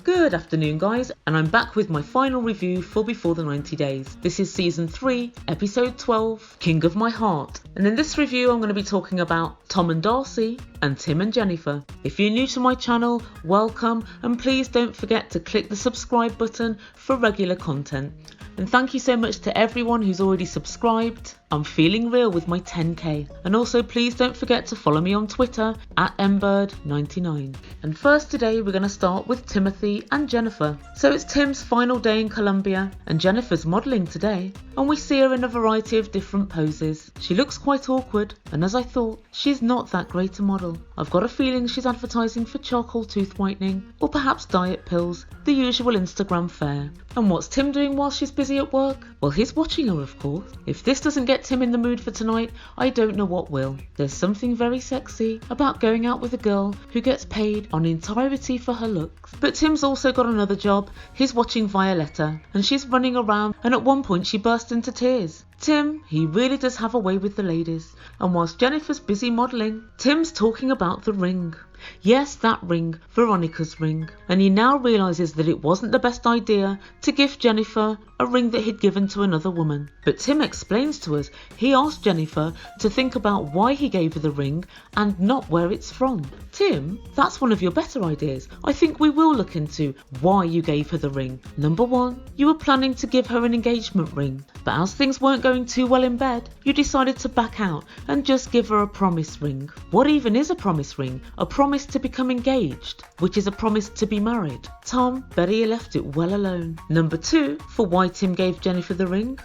Good afternoon guys, and I'm back with my final review for Before the 90 Days. This is season 3, episode 12, King of My Heart. And in this review I'm going to be talking about Tom and Darcy and Tim and Jennifer. If you're new to my channel, welcome, and please don't forget to click the subscribe button for regular content. And thank you so much to everyone who's already subscribed. I'm feeling real with my 10k. And also please don't forget to follow me on Twitter at Ebird99. And first today we're going to start with Timothy and Jennifer. So it's Tim's final day in Colombia and Jennifer's modelling today. And we see her in a variety of different poses. She looks quite awkward, and as I thought, she's not that great a model. I've got a feeling she's advertising for charcoal tooth whitening or perhaps diet pills, the usual Instagram fare. And what's Tim doing while she's busy at work? Well, he's watching her, of course. If this doesn't get Tim in the mood for tonight, I don't know what will. There's something very sexy about going out with a girl who gets paid on entirety for her looks. But Tim's also got another job. He's watching Violetta, and she's running around, and at one point she burst into tears. Tim, he really does have a way with the ladies. And whilst Jennifer's busy modelling, Tim's talking about the ring. Yes, that ring, Veronica's ring. And he now realises that it wasn't the best idea to gift Jennifer a ring that he'd given to another woman. But Tim explains to us he asked Jennifer to think about why he gave her the ring and not where it's from. Tim, that's one of your better ideas. I think we will look into why you gave her the ring. Number 1, you were planning to give her an engagement ring, but as things weren't going too well in bed, you decided to back out and just give her a promise ring. What even is a promise ring? A promise to become engaged, which is a promise to be married. Tom, better you left it well alone. Number 2, for why Tim gave Jennifer the ring.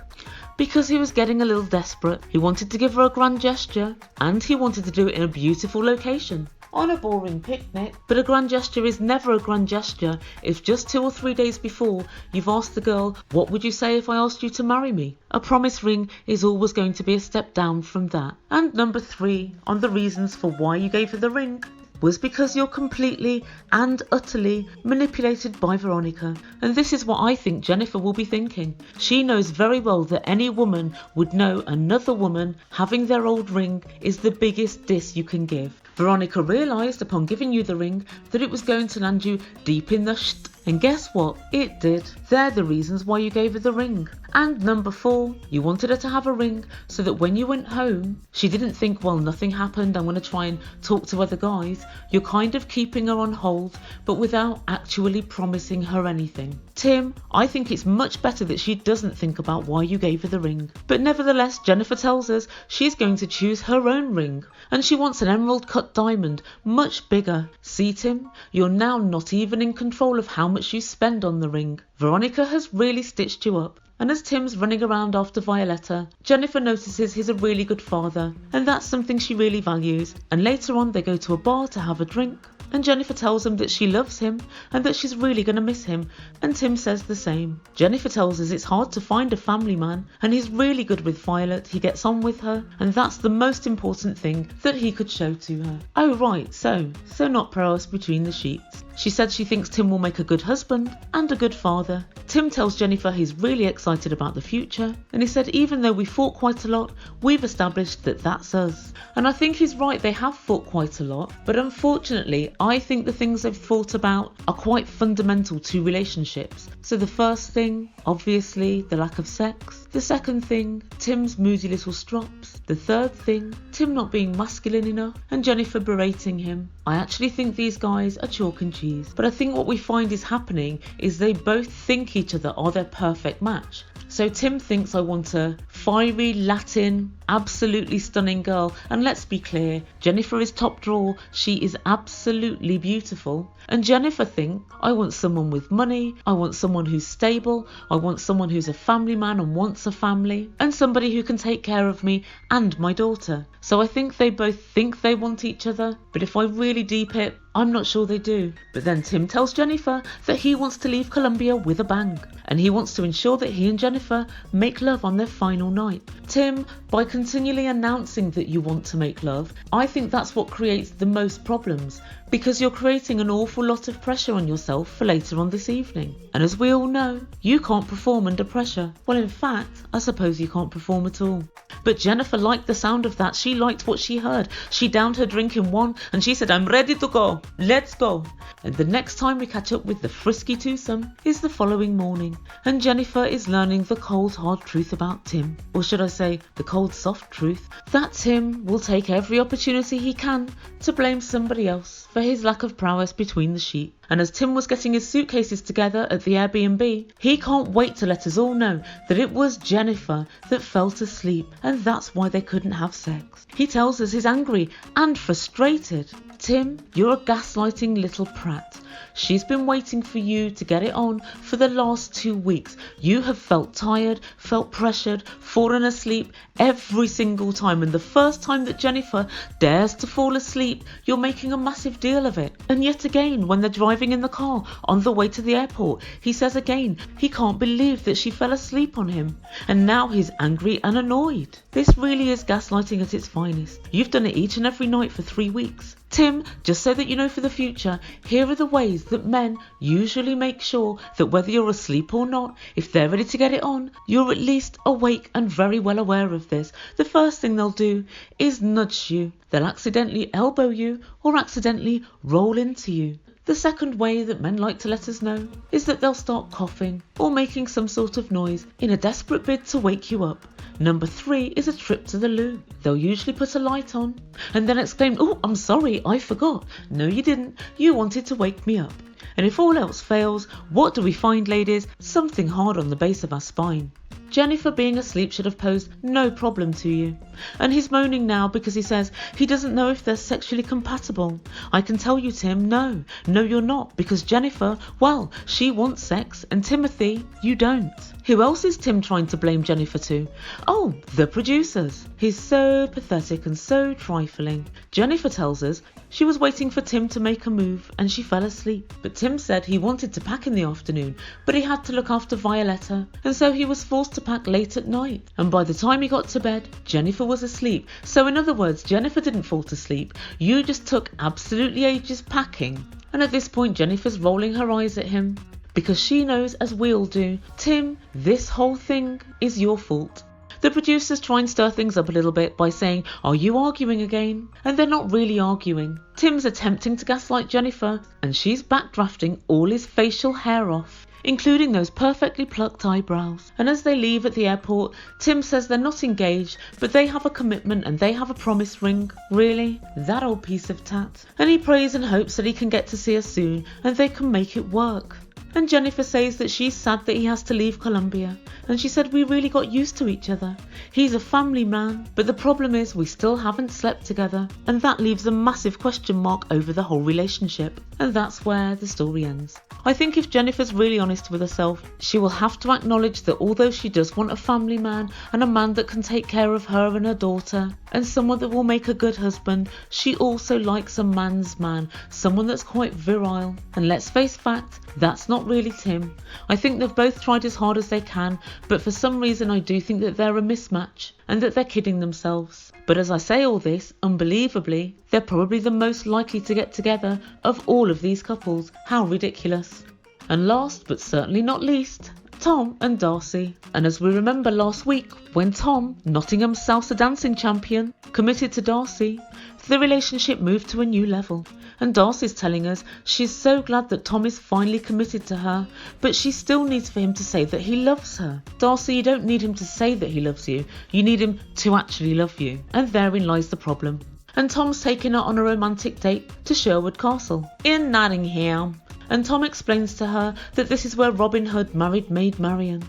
Because he was getting a little desperate. He wanted to give her a grand gesture, and he wanted to do it in a beautiful location. On a boring picnic. But a grand gesture is never a grand gesture if just 2 or 3 days before you've asked the girl, what would you say if I asked you to marry me? A promise ring is always going to be a step down from that. And number 3, on the reasons for why you gave her the ring, was because you're completely and utterly manipulated by Veronica. And this is what I think Jennifer will be thinking. She knows very well that any woman would know another woman having their old ring is the biggest diss you can give. Veronica realised upon giving you the ring that it was going to land you deep in the shit. And guess what? It did. They're the reasons why you gave her the ring. And number 4, you wanted her to have a ring so that when you went home, she didn't think, well, nothing happened, I'm going to try and talk to other guys. You're kind of keeping her on hold, but without actually promising her anything. Tim, I think it's much better that she doesn't think about why you gave her the ring. But nevertheless, Jennifer tells us she's going to choose her own ring. And she wants an emerald cut diamond, much bigger. See, Tim, you're now not even in control of how much you spend on the ring. Veronica has really stitched you up. And as Tim's running around after Violetta, Jennifer notices he's a really good father, and that's something she really values. And later on they go to a bar to have a drink, and Jennifer tells him that she loves him and that she's really going to miss him, and Tim says the same. Jennifer tells us it's hard to find a family man, and he's really good with Violet, he gets on with her, and that's the most important thing that he could show to her. Oh right, so not prowess between the sheets. She said she thinks Tim will make a good husband and a good father. Tim tells Jennifer he's really excited about the future, and he said even though we fought quite a lot, we've established that that's us. And I think he's right, they have fought quite a lot, but unfortunately I think the things they've thought about are quite fundamental to relationships. So the first thing, obviously, the lack of sex. The second thing, Tim's moody little strops. The third thing, Tim not being masculine enough, and Jennifer berating him. I actually think these guys are chalk and cheese, but I think what we find is happening is they both think each other are their perfect match. So Tim thinks I want a fiery, Latin, absolutely stunning girl. And let's be clear, Jennifer is top drawer. She is absolutely beautiful. And Jennifer thinks I want someone with money. I want someone who's stable. I want someone who's a family man and wants a family. And somebody who can take care of me and my daughter. So I think they both think they want each other. But if I really deep it, I'm not sure they do. But then Tim tells Jennifer that he wants to leave Colombia with a bang. And he wants to ensure that he and Jennifer make love on their final night. Tim, by continually announcing that you want to make love, I think that's what creates the most problems. Because you're creating an awful lot of pressure on yourself for later on this evening. And as we all know, you can't perform under pressure. Well, in fact, I suppose you can't perform at all. But Jennifer liked the sound of that. She liked what she heard. She downed her drink in one and she said, I'm ready to go. Let's go. And the next time we catch up with the frisky twosome is the following morning, and Jennifer is learning the cold hard truth about Tim, or should I say the cold soft truth, that Tim will take every opportunity he can to blame somebody else for his lack of prowess between the sheets. And as Tim was getting his suitcases together at the Airbnb, he can't wait to let us all know that it was Jennifer that fell asleep, and that's why they couldn't have sex. He tells us he's angry and frustrated. Tim, you're a gaslighting little prat. She's been waiting for you to get it on for the last 2 weeks. You have felt tired, felt pressured, fallen asleep every single time. And the first time that Jennifer dares to fall asleep, you're making a massive deal of it. And yet again, when they're driving in the car on the way to the airport, he says again he can't believe that she fell asleep on him. And now he's angry and annoyed. This really is gaslighting at its finest. You've done it each and every night for 3 weeks. Tim, just so that you know for the future, here are the ways that men usually make sure that whether you're asleep or not, if they're ready to get it on, you're at least awake and very well aware of this. The first thing they'll do is nudge you. They'll accidentally elbow you or accidentally roll into you. The second way that men like to let us know is that they'll start coughing or making some sort of noise in a desperate bid to wake you up. Number 3 is a trip to the loo. They'll usually put a light on and then exclaim, "Oh, I'm sorry, I forgot." No, you didn't. You wanted to wake me up. And if all else fails, what do we find, ladies? Something hard on the base of our spine. Jennifer being asleep should have posed no problem to you. And he's moaning now because he says he doesn't know if they're sexually compatible. I can tell you, Tim, no, you're not, because Jennifer, well, she wants sex, and Timothy, you don't. Who else is Tim trying to blame Jennifer to? Oh, the producers. He's so pathetic and so trifling. Jennifer tells us she was waiting for Tim to make a move and she fell asleep. But Tim said he wanted to pack in the afternoon, but he had to look after Violetta, and so he was forced to pack late at night. And by the time he got to bed, Jennifer was asleep. So in other words, Jennifer didn't fall asleep. You just took absolutely ages packing. And at this point, Jennifer's rolling her eyes at him, because she knows, as we all do, Tim, this whole thing is your fault. The producers try and stir things up a little bit by saying, "Are you arguing again?" And they're not really arguing. Tim's attempting to gaslight Jennifer, and she's backdrafting all his facial hair off, including those perfectly plucked eyebrows. And as they leave at the airport, Tim says they're not engaged, but they have a commitment and they have a promise ring. Really? That old piece of tat. And he prays and hopes that he can get to see her soon and they can make it work. And Jennifer says that she's sad that he has to leave Colombia. And she said, "We really got used to each other. He's a family man, but the problem is we still haven't slept together." And that leaves a massive question mark over the whole relationship. And that's where the story ends. I think if Jennifer's really honest with herself, she will have to acknowledge that although she does want a family man and a man that can take care of her and her daughter, and someone that will make a good husband, she also likes a man's man, someone that's quite virile. And let's face fact, that's not really Tim. I think they've both tried as hard as they can, but for some reason I do think that they're a mismatch and that they're kidding themselves. But as I say all this, unbelievably, they're probably the most likely to get together of all of these couples. How ridiculous. And last but certainly not least, Tom and Darcy. And as we remember last week, when Tom, Nottingham's salsa dancing champion, committed to Darcy, the relationship moved to a new level. And Darcy's telling us she's so glad that Tom is finally committed to her, but she still needs for him to say that he loves her. Darcy, you don't need him to say that he loves you, you need him to actually love you. And therein lies the problem. And Tom's taking her on a romantic date to Sherwood Castle in Nottingham. And Tom explains to her that this is where Robin Hood married Maid Marian.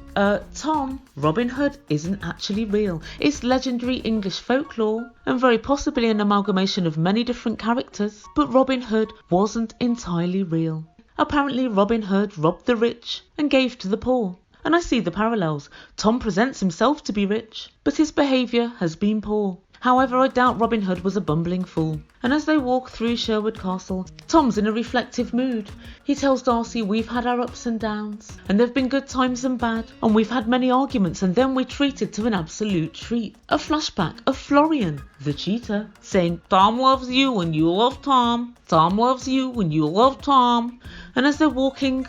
Tom, Robin Hood isn't actually real. It's legendary English folklore and very possibly an amalgamation of many different characters. But Robin Hood wasn't entirely real. Apparently Robin Hood robbed the rich and gave to the poor. And I see the parallels. Tom presents himself to be rich, but his behaviour has been poor. However, I doubt Robin Hood was a bumbling fool. And as they walk through Sherwood Castle, Tom's in a reflective mood. He tells Darcy, "We've had our ups and downs, and there've been good times and bad, and we've had many arguments, and then we're treated to an absolute treat." A flashback of Florian, the cheater, saying, "Tom loves you and you love Tom. Tom loves you and you love Tom." And as they're walking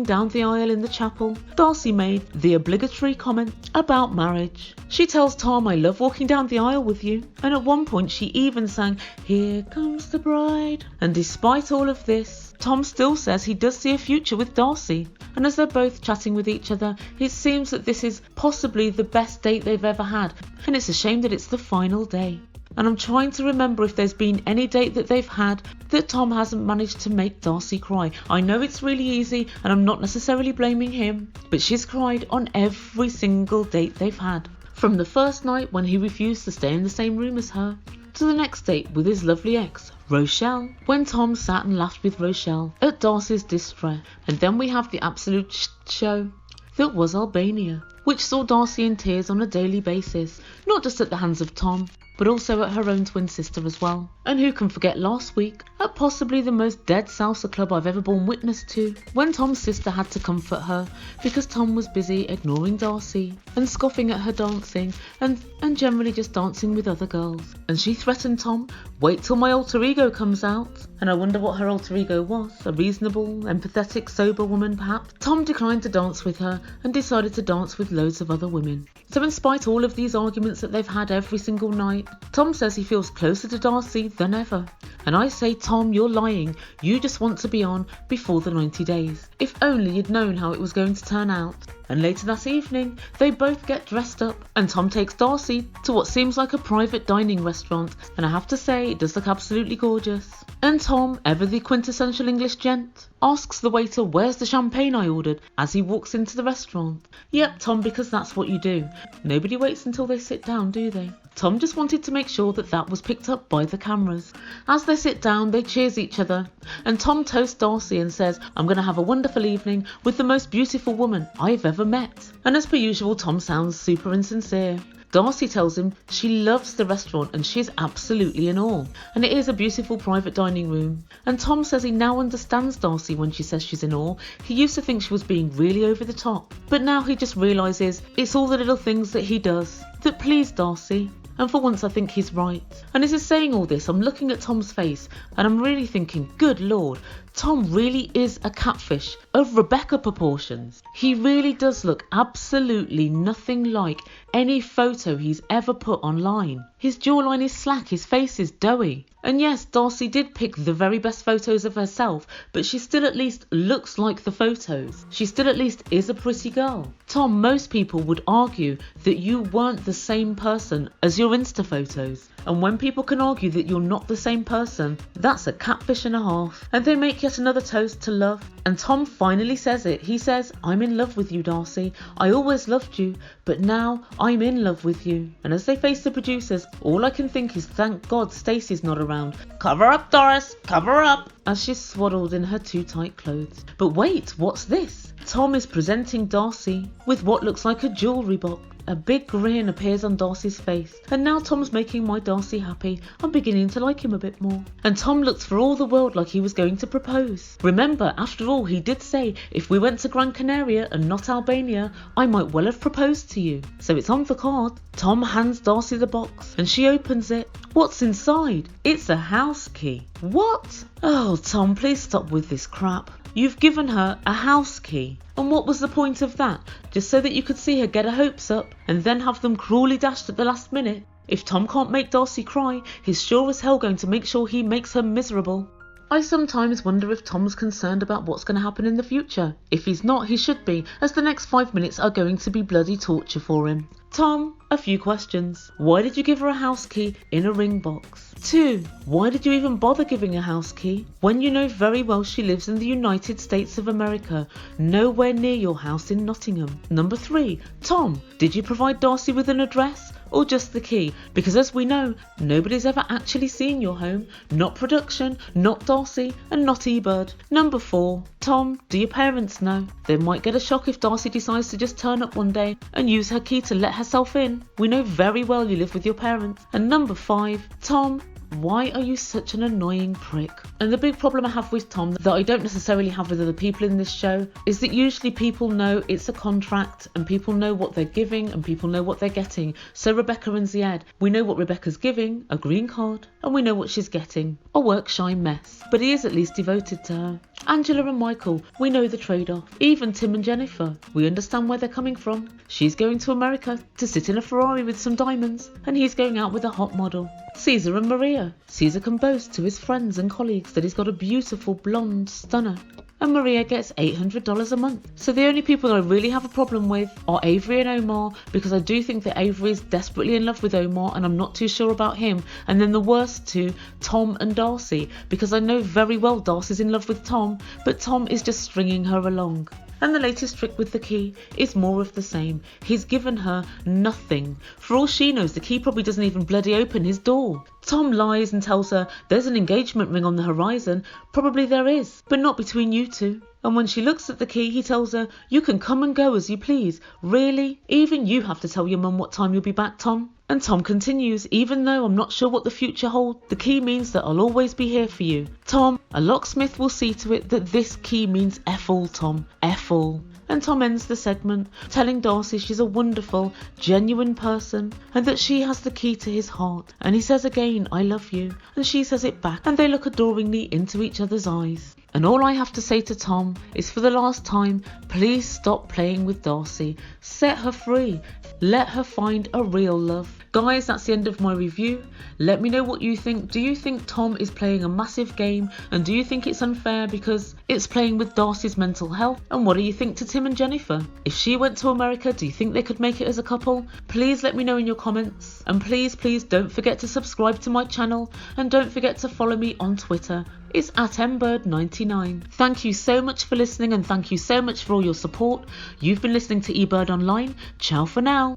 down the aisle in the chapel, Darcy made the obligatory comment about marriage. She tells Tom, "I love walking down the aisle with you." And at one point she even sang, "Here comes the bride." And despite all of this, Tom still says he does see a future with Darcy. And as they're both chatting with each other, it seems that this is possibly the best date they've ever had. And it's a shame that it's the final day. And I'm trying to remember if there's been any date that they've had that Tom hasn't managed to make Darcy cry. I know it's really easy and I'm not necessarily blaming him, but she's cried on every single date they've had. From the first night when he refused to stay in the same room as her, to the next date with his lovely ex, Rochelle, when Tom sat and laughed with Rochelle at Darcy's distress. And then we have the absolute show that was Albania, which saw Darcy in tears on a daily basis, not just at the hands of Tom, but also at her own twin sister as well. And who can forget last week, at possibly the most dead salsa club I've ever borne witness to, when Tom's sister had to comfort her because Tom was busy ignoring Darcy and scoffing at her dancing and generally just dancing with other girls. And she threatened Tom, wait till my alter ego comes out. And I wonder what her alter ego was, a reasonable, empathetic, sober woman perhaps. Tom declined to dance with her and decided to dance with loads of other women. So in spite of all of these arguments that they've had every single night, Tom says he feels closer to Darcy than ever. And I say, Tom, you're lying. You just want to be on before the 90 days. If only you'd known how it was going to turn out. And later that evening, they both get dressed up and Tom takes Darcy to what seems like a private dining restaurant. And I have to say, it does look absolutely gorgeous. And Tom, ever the quintessential English gent, asks the waiter, where's the champagne I ordered, as he walks into the restaurant. Yep, Tom, because that's what you do. Nobody waits until they sit down, do they? Tom just wanted to make sure that that was picked up by the cameras. As they sit down, they cheers each other, and Tom toasts Darcy and says, I'm going to have a wonderful evening with the most beautiful woman I've ever met. And as per usual, Tom sounds super insincere. Darcy tells him she loves the restaurant and she's absolutely in awe. And it is a beautiful private dining room. And Tom says he now understands Darcy when she says she's in awe. He used to think she was being really over the top, but now he just realises it's all the little things that he does that please Darcy. And for once I think he's right. And as he's saying all this, I'm looking at Tom's face and I'm really thinking, good lord, Tom really is a catfish of Rebecca proportions. He really does look absolutely nothing like any photo he's ever put online. His jawline is slack, his face is doughy. And yes, Darcy did pick the very best photos of herself, but she still at least looks like the photos. She still at least is a pretty girl. Tom, most people would argue that you weren't the same person as your Insta photos. And when people can argue that you're not the same person, that's a catfish and a half. And they make yet another toast to love. And Tom finally says it. He says, I'm in love with you, Darcy. I always loved you, but now I'm in love with you. And as they face the producers, all I can think is thank God Stacey's not around. Cover up, Doris, cover up, as she's swaddled in her too tight clothes. But wait, what's this? Tom is presenting Darcy with what looks like a jewellery box. A big grin appears on Darcy's face, and now Tom's making my Darcy happy. I'm beginning to like him a bit more. And Tom looks for all the world like he was going to propose. Remember, after all, he did say, if we went to Gran Canaria and not Albania, I might well have proposed to you. So it's on the card. Tom hands Darcy the box, and she opens it. What's inside? It's a house key. What? Oh, Tom, please stop with this crap. You've given her a house key. And what was the point of that? Just so that you could see her get her hopes up and then have them cruelly dashed at the last minute? If Tom can't make Darcy cry, he's sure as hell going to make sure he makes her miserable. I sometimes wonder if Tom's concerned about what's going to happen in the future. If he's not, he should be, as the next 5 minutes are going to be bloody torture for him. Tom, a few questions. Why did you give her a house key in a ring box? 2. Why did you even bother giving a house key when you know very well she lives in the United States of America, nowhere near your house in Nottingham? Number 3. Tom, did you provide Darcy with an address or just the key? Because as we know, nobody's ever actually seen your home. Not production, not Darcy, and not Ebird. Number 4. Tom, do your parents know? They might get a shock if Darcy decides to just turn up one day and use her key to let herself in. We know very well you live with your parents. And number 5. Tom, why are you such an annoying prick? And the big problem I have with Tom, that I don't necessarily have with other people in this show, is that usually people know it's a contract and people know what they're giving and people know what they're getting. So Rebecca and Zied, we know what Rebecca's giving, a green card, and we know what she's getting, a work-shy mess. But he is at least devoted to her. Angela and Michael, we know the trade-off. Even Tim and Jennifer, we understand where they're coming from. She's going to America to sit in a Ferrari with some diamonds, and he's going out with a hot model. Caesar and Maria. Caesar can boast to his friends and colleagues that he's got a beautiful blonde stunner, and Maria gets $800 a month. So the only people that I really have a problem with are Avery and Omar, because I do think that Avery is desperately in love with Omar and I'm not too sure about him. And then the worst two, Tom and Darcy, because I know very well Darcy's in love with Tom, but Tom is just stringing her along. And the latest trick with the key is more of the same. He's given her nothing. For all she knows, the key probably doesn't even bloody open his door. Tom lies and tells her there's an engagement ring on the horizon. Probably there is, but not between you two. And when she looks at the key, he tells her, you can come and go as you please. Really? Even you have to tell your mum what time you'll be back, Tom? And Tom continues, even though I'm not sure what the future holds, the key means that I'll always be here for you. Tom, a locksmith will see to it that this key means F all, Tom. F all. And Tom ends the segment telling Darcy she's a wonderful, genuine person and that she has the key to his heart. And he says again, I love you. And she says it back, and they look adoringly into each other's eyes. And all I have to say to Tom is, for the last time, please stop playing with Darcy. Set her free. Let her find a real love. Guys, that's the end of my review. Let me know what you think. Do you think Tom is playing a massive game? And do you think it's unfair because it's playing with Darcy's mental health? And what do you think to Tim and Jennifer? If she went to America, do you think they could make it as a couple? Please let me know in your comments. And please don't forget to subscribe to my channel. And don't forget to follow me on Twitter. It's @Ebird99. Thank you so much for listening, and thank you so much for all your support. You've been listening to Ebird Online. Ciao for now.